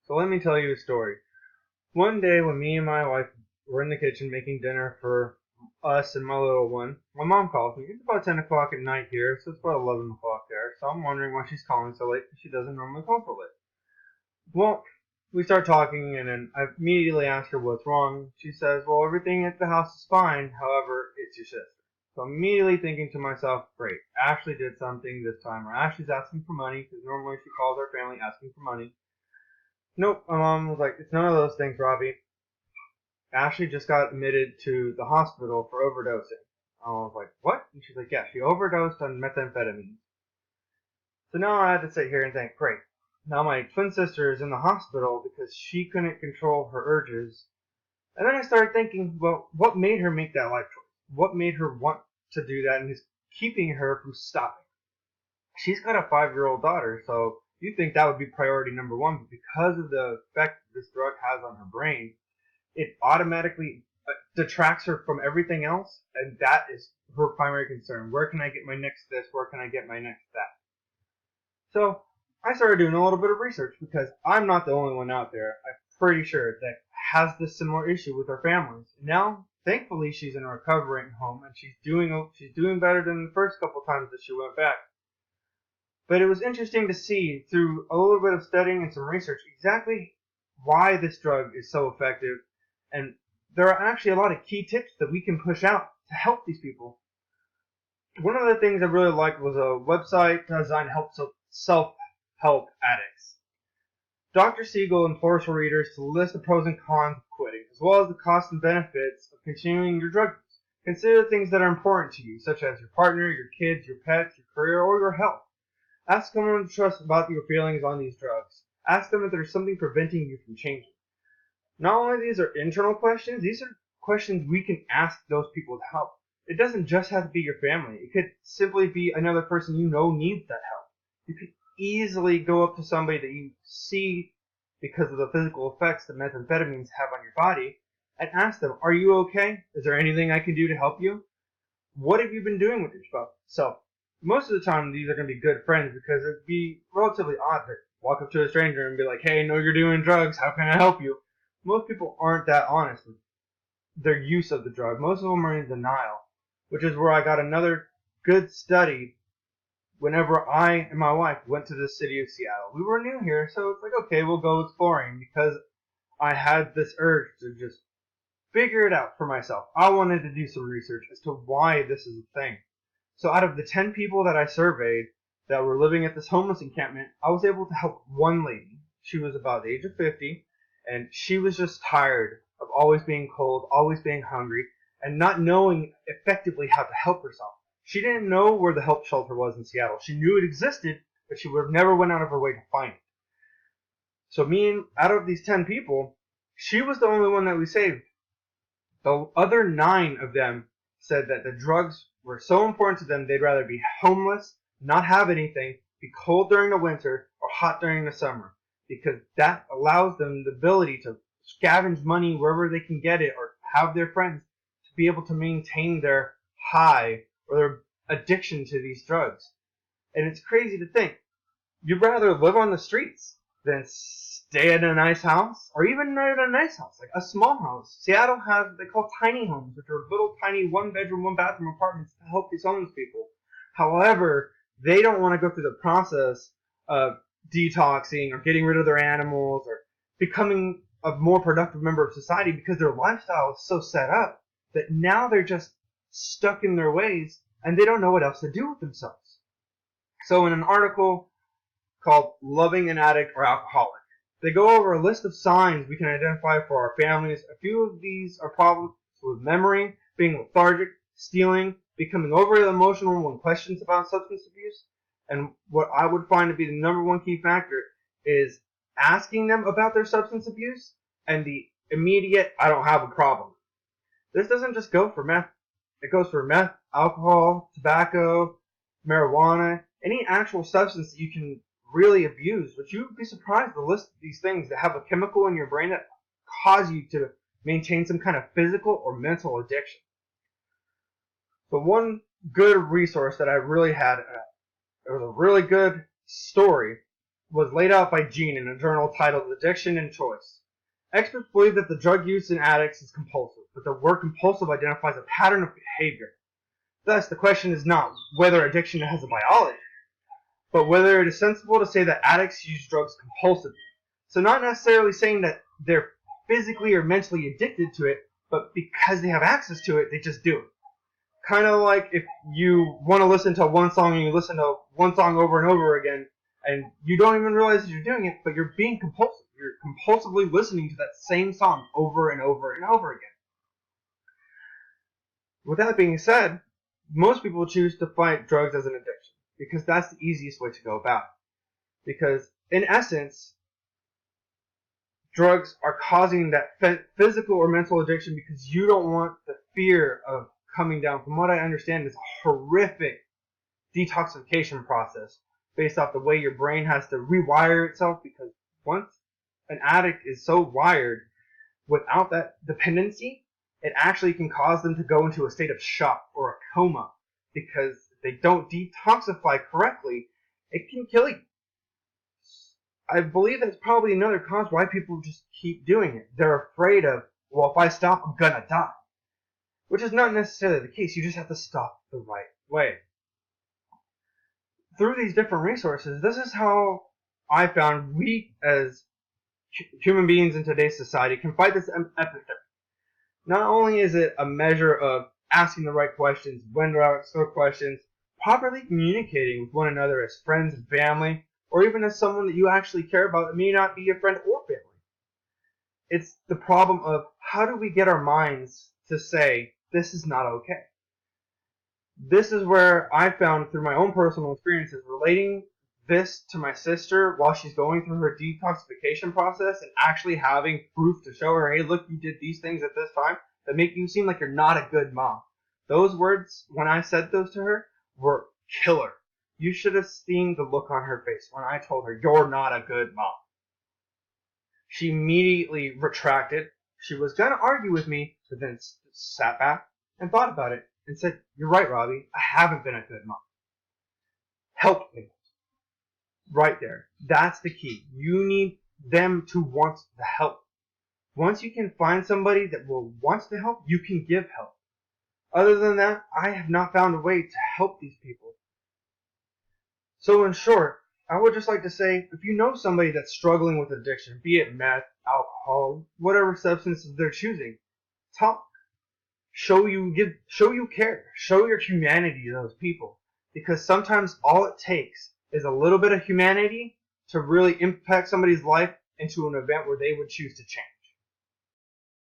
So let me tell you a story. One day when me and my wife were in the kitchen making dinner for us and my little one, my mom calls me. It's about 10 o'clock at night here, so it's about 11 o'clock there. So I'm wondering why she's calling so late because she doesn't normally call so late. Well, we start talking and then I immediately ask her what's wrong. She says, well, everything at the house is fine. However, it's your sister. So I'm immediately thinking to myself, great, Ashley did something this time, or Ashley's asking for money because normally she calls our family asking for money. Nope, my mom was like, it's none of those things, Robbie. Ashley just got admitted to the hospital for overdosing. I was like, what? And she's like, yeah, she overdosed on methamphetamine. So now I had to sit here and think, great. Now my twin sister is in the hospital because she couldn't control her urges. And then I started thinking, well, what made her make that life choice? What made her want to do that and is keeping her from stopping? She's got a 5-year-old daughter, so you think that would be priority number one, but because of the effect this drug has on her brain, it automatically detracts her from everything else, and that is her primary concern. Where can I get my next this? Where can I get my next that? So I started doing a little bit of research because I'm not the only one out there, I'm pretty sure, that has this similar issue with her families. Now, thankfully, she's in a recovering home and she's doing better than the first couple times that she went back. But it was interesting to see through a little bit of studying and some research exactly why this drug is so effective, and there are actually a lot of key tips that we can push out to help these people. One of the things I really liked was a website designed to help self-help addicts. Dr. Siegel implores her readers to list the pros and cons of quitting, as well as the costs and benefits of continuing your drug use. Consider the things that are important to you, such as your partner, your kids, your pets, your career, or your health. Ask someone to trust about your feelings on these drugs. Ask them if there's something preventing you from changing. Not only these are internal questions, these are questions we can ask those people to help. It doesn't just have to be your family. It could simply be another person you know needs that help. You could easily go up to somebody that you see because of the physical effects that methamphetamines have on your body and ask them, are you okay? Is there anything I can do to help you? What have you been doing with yourself? So, most of the time, these are going to be good friends because it'd be relatively odd to walk up to a stranger and be like, hey, I know you're doing drugs. How can I help you? Most people aren't that honest with their use of the drug. Most of them are in denial, which is where I got another good study whenever I and my wife went to the city of Seattle. We were new here, so it's like, okay, we'll go exploring because I had this urge to just figure it out for myself. I wanted to do some research as to why this is a thing. So out of the 10 people that I surveyed that were living at this homeless encampment, I was able to help one lady. She was about the age of 50, and she was just tired of always being cold, always being hungry, and not knowing effectively how to help herself. She didn't know where the help shelter was in Seattle. She knew it existed, but she would have never went out of her way to find it. So out of these 10 people, she was the only one that we saved. The other 9 of them said that the drugs were so important to them they'd rather be homeless, not have anything, be cold during the winter, or hot during the summer, because that allows them the ability to scavenge money wherever they can get it or have their friends to be able to maintain their high or their addiction to these drugs. And it's crazy to think. You'd rather live on the streets than stay in a nice house, or even not in a nice house, like a small house. Seattle has what they call tiny homes, which are little tiny 1-bedroom, 1-bathroom apartments to help these homeless people. However, they don't want to go through the process of detoxing or getting rid of their animals or becoming a more productive member of society because their lifestyle is so set up that now they're just stuck in their ways and they don't know what else to do with themselves. So in an article called Loving an Addict or Alcoholic, they go over a list of signs we can identify for our families. A few of these are problems with memory, being lethargic, stealing, becoming overly emotional when questions about substance abuse. And what I would find to be the number one key factor is asking them about their substance abuse and the immediate, I don't have a problem. This doesn't just go for meth. It goes for meth, alcohol, tobacco, marijuana, any actual substance that you can really abuse, which you would be surprised the list of these things that have a chemical in your brain that cause you to maintain some kind of physical or mental addiction. So one good resource that I really had, it was a really good story, was laid out by Gene in a journal titled Addiction and Choice. Experts believe that the drug use in addicts is compulsive, but the word compulsive identifies a pattern of behavior. Thus, the question is not whether addiction has a biology, but whether it is sensible to say that addicts use drugs compulsively. So not necessarily saying that they're physically or mentally addicted to it, but because they have access to it, they just do it. Kind of like if you want to listen to one song and you listen to one song over and over again, and you don't even realize that you're doing it, but you're being compulsive. You're compulsively listening to that same song over and over and over again. With that being said, most people choose to fight drugs as an addiction because that's the easiest way to go about it. Because in essence, drugs are causing that physical or mental addiction because you don't want the fear of coming down. From what I understand, it's a horrific detoxification process based off the way your brain has to rewire itself, because once an addict is so wired, without that dependency, it actually can cause them to go into a state of shock or a coma, because if they don't detoxify correctly, it can kill you. I believe that's probably another cause why people just keep doing it. They're afraid of, well, if I stop, I'm gonna die. Which is not necessarily the case. You just have to stop the right way. Through these different resources, this is how I found we as human beings in today's society can fight this epidemic. Not only is it a measure of asking the right questions, when to ask the questions, properly communicating with one another as friends and family, or even as someone that you actually care about that may not be your friend or family. It's the problem of how do we get our minds to say, this is not okay. This is where I found through my own personal experiences relating this to my sister while she's going through her detoxification process and actually having proof to show her, hey, look, you did these things at this time that make you seem like you're not a good mom. Those words, when I said those to her, were killer. You should have seen the look on her face when I told her, you're not a good mom. She immediately retracted. She was going to argue with me, but then sat back and thought about it and said, you're right, Robbie, I haven't been a good mom. Help me. Right there. That's the key. You need them to want the help. Once you can find somebody that will want to help, you can give help. Other than that, I have not found a way to help these people. So in short, I would just like to say, if you know somebody that's struggling with addiction, be it meth, alcohol, whatever substances they're choosing, talk. Show you care. Show your humanity to those people. Because sometimes all it takes is a little bit of humanity to really impact somebody's life into an event where they would choose to change.